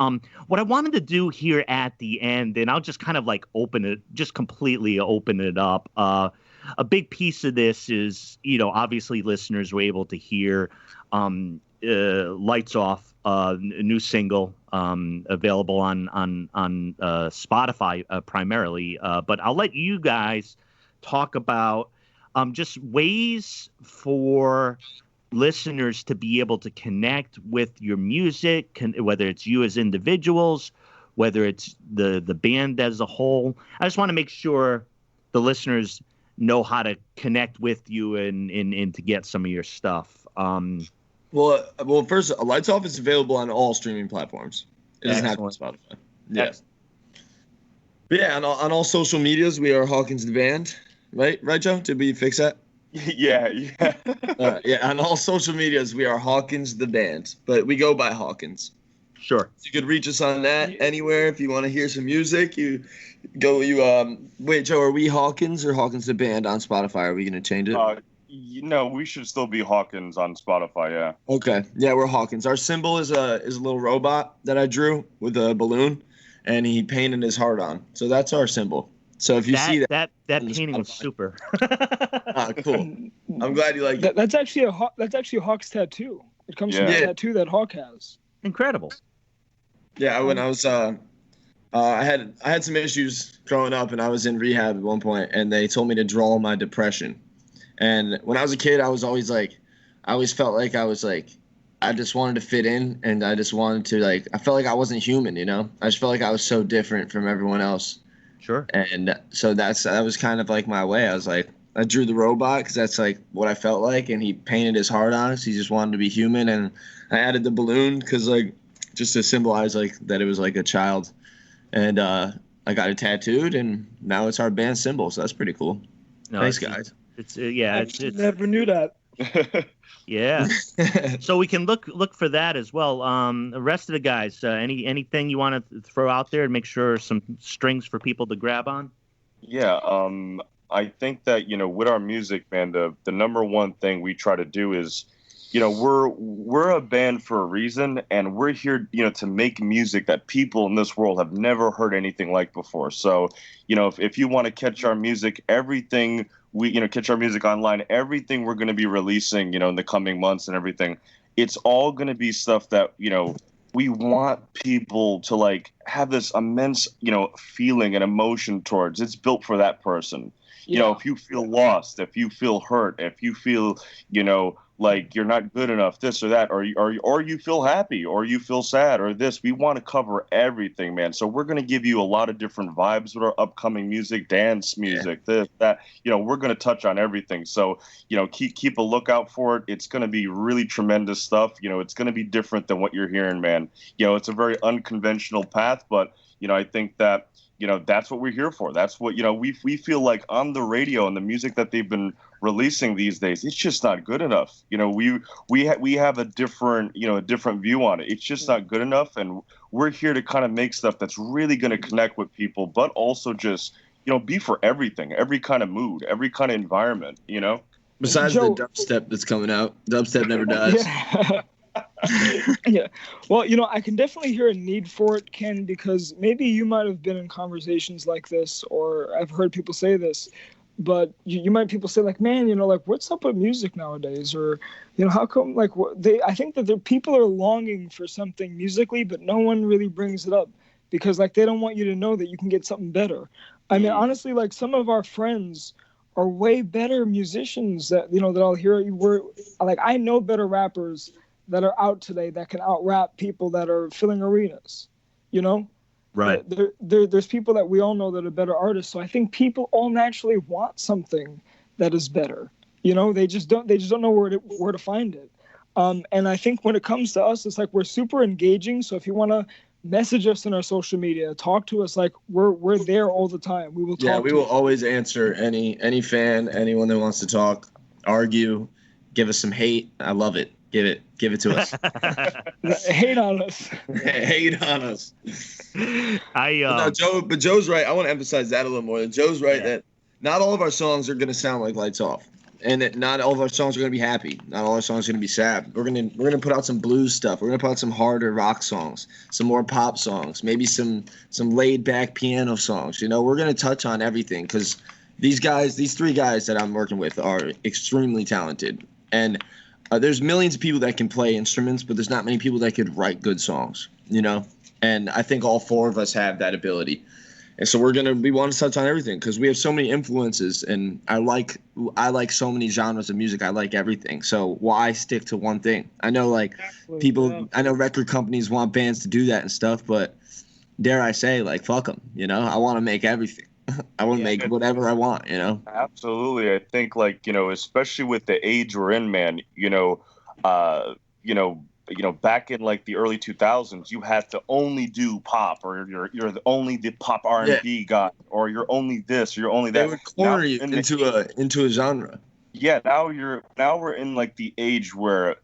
What I wanted to do here at the end, and I'll just kind of like completely open it up. A big piece of this is, you know, obviously listeners were able to hear Lights Off, a new single available on Spotify primarily. But I'll let you guys talk about just ways for listeners to be able to connect with your music, whether it's you as individuals, whether it's the band as a whole. I just want to make sure the listeners know how to connect with you and to get some of your stuff. Well, first, Lights Off is available on all streaming platforms. It doesn't have to be Spotify. Yeah. But yeah, on all social medias, we are Hawkins the Band. Right, Joe? Did we fix that? Yeah. Yeah, on all social medias, we are Hawkins the Band, but we go by Hawkins. Sure. You could reach us on that anywhere if you want to hear some music. You go. Wait, Joe, are we Hawkins or Hawkins the Band on Spotify? Are we going to change it? No, we should still be Hawkins on Spotify. Yeah. Okay. Yeah, we're Hawkins. Our symbol is a little robot that I drew with a balloon, and he painted his heart on. So that's our symbol. So if you see that painting was super. Cool. I'm glad you like it. That's actually Hawk's tattoo. It comes from the tattoo that Hawk has. Incredible. Yeah, when I was I had some issues growing up, and I was in rehab at one point, and they told me to draw my depression. And when I was a kid, I was always like, I always felt like I was like, I just wanted to fit in, and I just wanted to like, I felt like I wasn't human, you know? I just felt like I was so different from everyone else. Sure. And so that was kind of like my way. I was like, I drew the robot because that's like what I felt like, and he painted his heart on us. He just wanted to be human, and I added the balloon because like just to symbolize like that it was like a child, and I got it tattooed, and now it's our band symbol. So that's pretty cool. No, thanks, guys. It's never knew that. Yeah. So we can look for that as well. The rest of the guys, anything you want to throw out there and make sure some strings for people to grab on? Yeah. I think that, you know, with our music, man, the number one thing we try to do is, we're a band for a reason, and we're here, to make music that people in this world have never heard anything like before. So, if you want to catch our music, everything catch our music online, everything we're going to be releasing, in the coming months and everything, it's all going to be stuff that, we want people to like have this immense, feeling and emotion towards. It's built for that person. If you feel lost, if you feel hurt, if you feel, like you're not good enough, this or that, or you feel happy, or you feel sad, or this, we want to cover everything, man. So we're going to give you a lot of different vibes with our upcoming music, dance music, this, that, we're going to touch on everything. So, keep a lookout for it. It's going to be really tremendous stuff. It's going to be different than what you're hearing, man. It's a very unconventional path, but, I think that, that's what we're here for. That's what, we feel like on the radio and the music that they've been releasing these days, it's just not good enough. We have a different view on it. It's just not good enough. And we're here to kind of make stuff that's really going to connect with people, but also just, be for everything, every kind of mood, every kind of environment, Besides the dubstep that's coming out, dubstep never dies. Yeah. Yeah. Well, I can definitely hear a need for it, Ken, because maybe you might have been in conversations like this, or I've heard people say this, but people say like, man, like what's up with music nowadays? Or, how come like I think that the people are longing for something musically, but no one really brings it up because like they don't want you to know that you can get something better. I mean, honestly, like some of our friends are way better musicians that, that I'll hear. I know better rappers that are out today that can out-rap people that are filling arenas, Right. There's people that we all know that are better artists. So I think people all naturally want something that is better. They just don't know where to find it. And I think when it comes to us, it's like we're super engaging. So if you want to message us in our social media, talk to us, like we're there all the time. We will talk. Yeah, we will always answer any fan, anyone that wants to talk, argue, give us some hate. I love it. Give it to us. Hate on us. Hate on us. But Joe's right. I want to emphasize that a little more. Joe's right that not all of our songs are going to sound like Lights Off, and that not all of our songs are going to be happy. Not all our songs are going to be sad. We're gonna put out some blues stuff. We're gonna put out some harder rock songs, some more pop songs, maybe some laid back piano songs. We're gonna touch on everything because these three guys that I'm working with are extremely talented, and there's millions of people that can play instruments, but there's not many people that could write good songs, And I think all four of us have that ability. And so we want to touch on everything because we have so many influences, and I like so many genres of music. I like everything. So why stick to one thing? I know I know record companies want bands to do that and stuff, but dare I say, like, fuck them, I want to make everything. I want to make whatever I want, Absolutely. I think especially with the age we're in, man, back in like the early 2000s, you had to only do pop, or you're only the pop R&B guy, or you're only this, or you're only that. They would corner you into a genre. Yeah, now we're in like the age where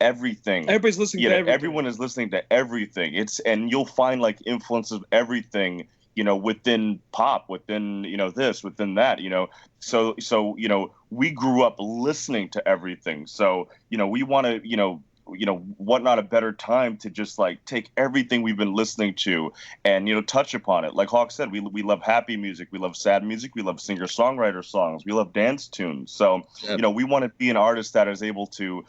everything. Everybody's listening to everything. Everyone is listening to everything. And you'll find like influences of everything. Within pop, within, this, within that, so, we grew up listening to everything. So, we want to, what not a better time to just like take everything we've been listening to and, touch upon it. Like Hawk said, we love happy music. We love sad music. We love singer-songwriter songs. We love dance tunes. So, we want to be an artist that is able to,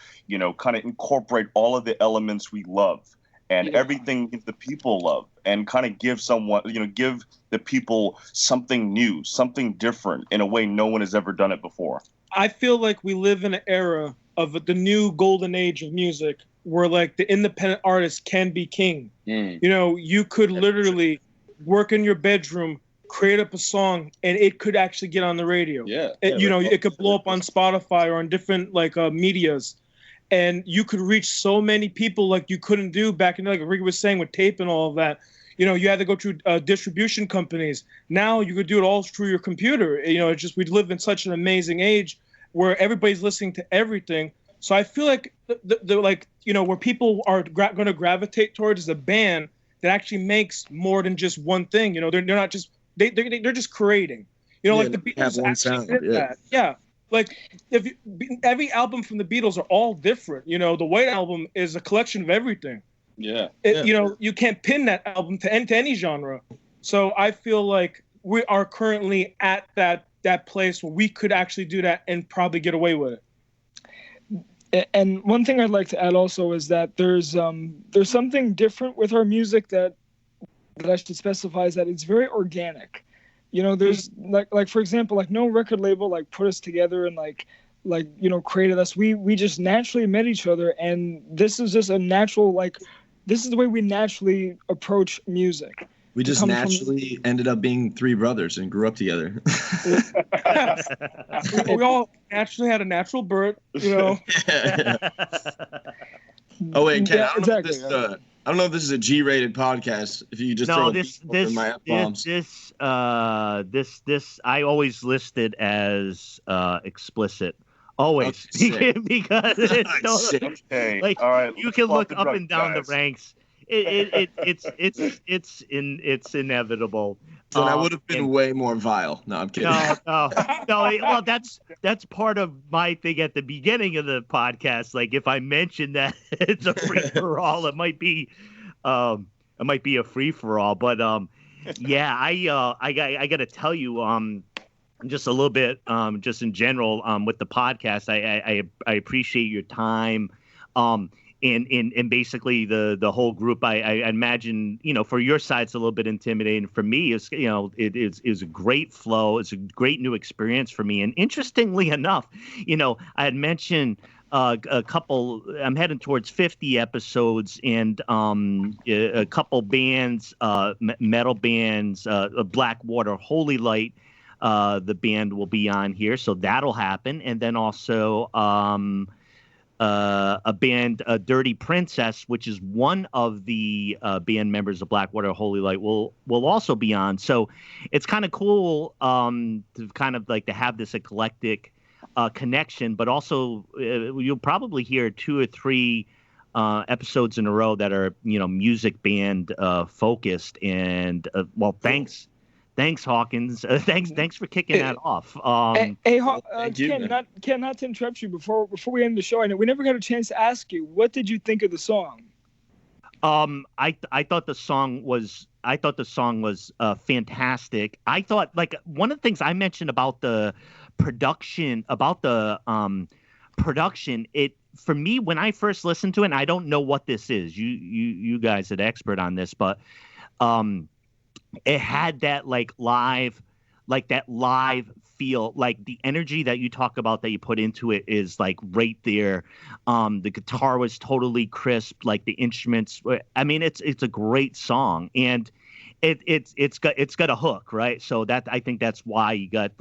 kind of incorporate all of the elements we love and everything the people love, and kind of give the people something new, something different in a way no one has ever done it before. I feel like we live in an era of the new golden age of music where like the independent artist can be king. You could literally work in your bedroom, create up a song, and it could actually get on the radio. It could blow up on Spotify or on different like medias. And you could reach so many people like you couldn't do back in, like Ricky was saying, with tape and all of that. You had to go through distribution companies. Now you could do it all through your computer. It's just we live in such an amazing age where everybody's listening to everything. So I feel like where people are going to gravitate towards is a band that actually makes more than just one thing. They're not just they're just creating. Like the Beatles have one actually sound. did that. Yeah. like every album from the Beatles are all different. You know, the White Album is a collection of everything. Yeah. You know, you can't pin that album to any genre. So I feel like we are currently at that place where we could actually do that and probably get away with it. And one thing I'd like to add also is that there's something different with our music that I should specify, is that it's very organic. You know, there's like for example, like no record label like put us together and like you know, created us. We just naturally met each other, and this is just a natural, like, this is the way we naturally approach music. We just naturally ended up being three brothers and grew up together. We all naturally had a natural birth, you know. Oh wait, Ken, Yeah, I don't know if this is a G-rated podcast. If you just throw in my F-bombs. This I always listed as explicit. Always, because it's Okay. like, all right, you can look up and down guys. the ranks. It's inevitable. Then I would have been way more vile. No, I'm kidding. No. Well, that's part of my thing at the beginning of the podcast. Like, if I mention that it's a free for all, it might be a free for all. But yeah, I got to tell you, just a little bit, just in general, with the podcast, I appreciate your time. And basically the whole group, I imagine, you know, for your side, it's a little bit intimidating. For me, it's, you know, it is a great flow. It's a great new experience for me. And interestingly enough, you know, I had mentioned a couple, I'm heading towards 50 episodes, and a couple bands, metal bands, Blackwater, Holy Light, the band will be on here. So that'll happen. And then also, a band, Dirty Princess, which is one of the band members of Blackwater Holy Light, will also be on. So it's kind of cool to kind of like to have this eclectic connection, but also you'll probably hear 2 or 3 episodes in a row that are, you know, music band focused. And well, thanks Hawkins. Thanks for kicking that off. Ken, not to interrupt you, before we end the show, I know we never got a chance to ask you, what did you think of the song? I thought the song was fantastic. I thought, like, one of the things I mentioned about the production, it, for me, when I first listened to it, and I don't know what this is, you guys are the expert on this, but it had that live feel, like the energy that you talk about that you put into it is like right there. The guitar was totally crisp, like the instruments. I mean, it's a great song, and it's got a hook, right? So that, I think that's why you got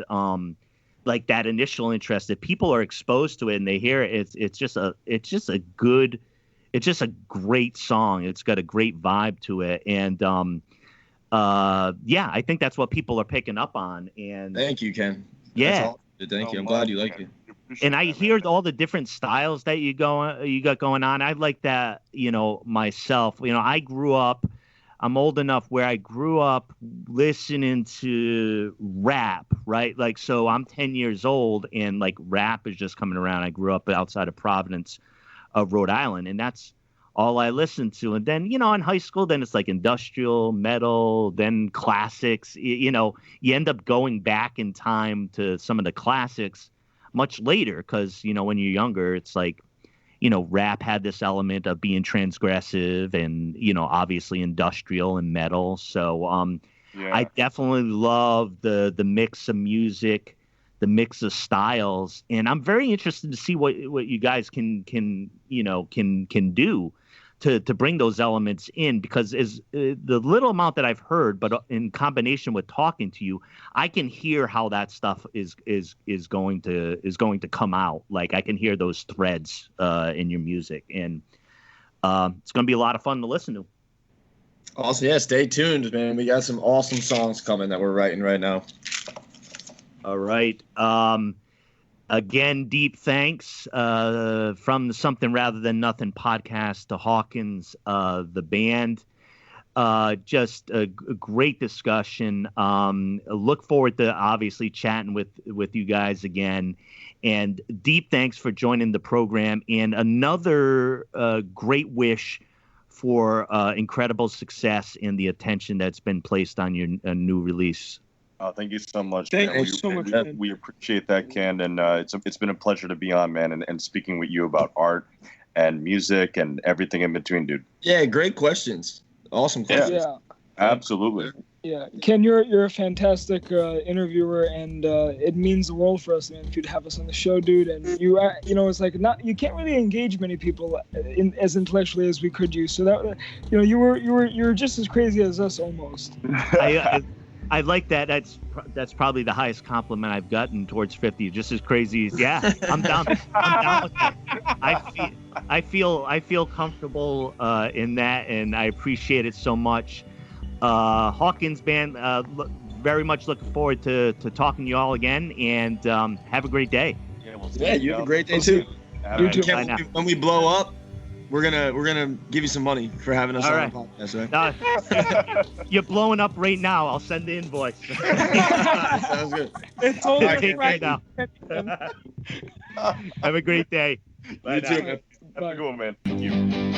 like that initial interest. If people are exposed to it and they hear it, it's just a great song. It's got a great vibe to it, and yeah, I think that's what people are picking up on. And thank you, Ken. Yeah, thank you. I'm glad you like it. And I hear all the different styles that you got going on. I like that, you know, myself. You know, I'm old enough where I grew up listening to rap, right? Like, so I'm 10 years old, and like rap is just coming around. I grew up outside of Providence, Rhode Island, and that's all I listened to. And then, you know, in high school, then it's like industrial, metal, then classics. You know, you end up going back in time to some of the classics much later, because, you know, when you're younger, it's like, you know, rap had this element of being transgressive, and, you know, obviously industrial and metal. So yeah. I definitely love the mix of music, the mix of styles, and I'm very interested to see what you guys can do to bring those elements in, because as the little amount that I've heard, but in combination with talking to you, I can hear how that stuff is going to come out. Like, I can hear those threads in your music, and it's going to be a lot of fun to listen to. Awesome. Yeah, stay tuned, man. We got some awesome songs coming that we're writing right now. All right. Again, deep thanks from the Something Rather Than Nothing podcast to Hawkins, the band. Just a great discussion. Look forward to obviously chatting with you guys again. And deep thanks for joining the program. And another great wish for incredible success and the attention that's been placed on your new release. Thank you so much. Thank man. you so much, man. We appreciate that, Ken, and it's been a pleasure to be on, man, and speaking with you about art and music and everything in between, dude. Yeah, great questions. Awesome questions. Yeah. Absolutely. Yeah, Ken, you're a fantastic interviewer, and it means the world for us, man, if you'd have us on the show, dude. And you it's like you can't really engage many people as intellectually as we could use. So that you're just as crazy as us almost. I like that. That's probably the highest compliment I've gotten towards 50. Just as crazy as I'm down. I'm down with that. I feel comfortable in that, and I appreciate it so much. Hawkins band, very much looking forward to talking to you all again, and have a great day. Yeah, you have a great day too. You too. When we blow up, we're gonna give you some money for having us on the podcast, right? You're blowing up right now. I'll send the invoice. Sounds good. It's all right now. Have a great day. You too, man. Have a good one, man. Thank you.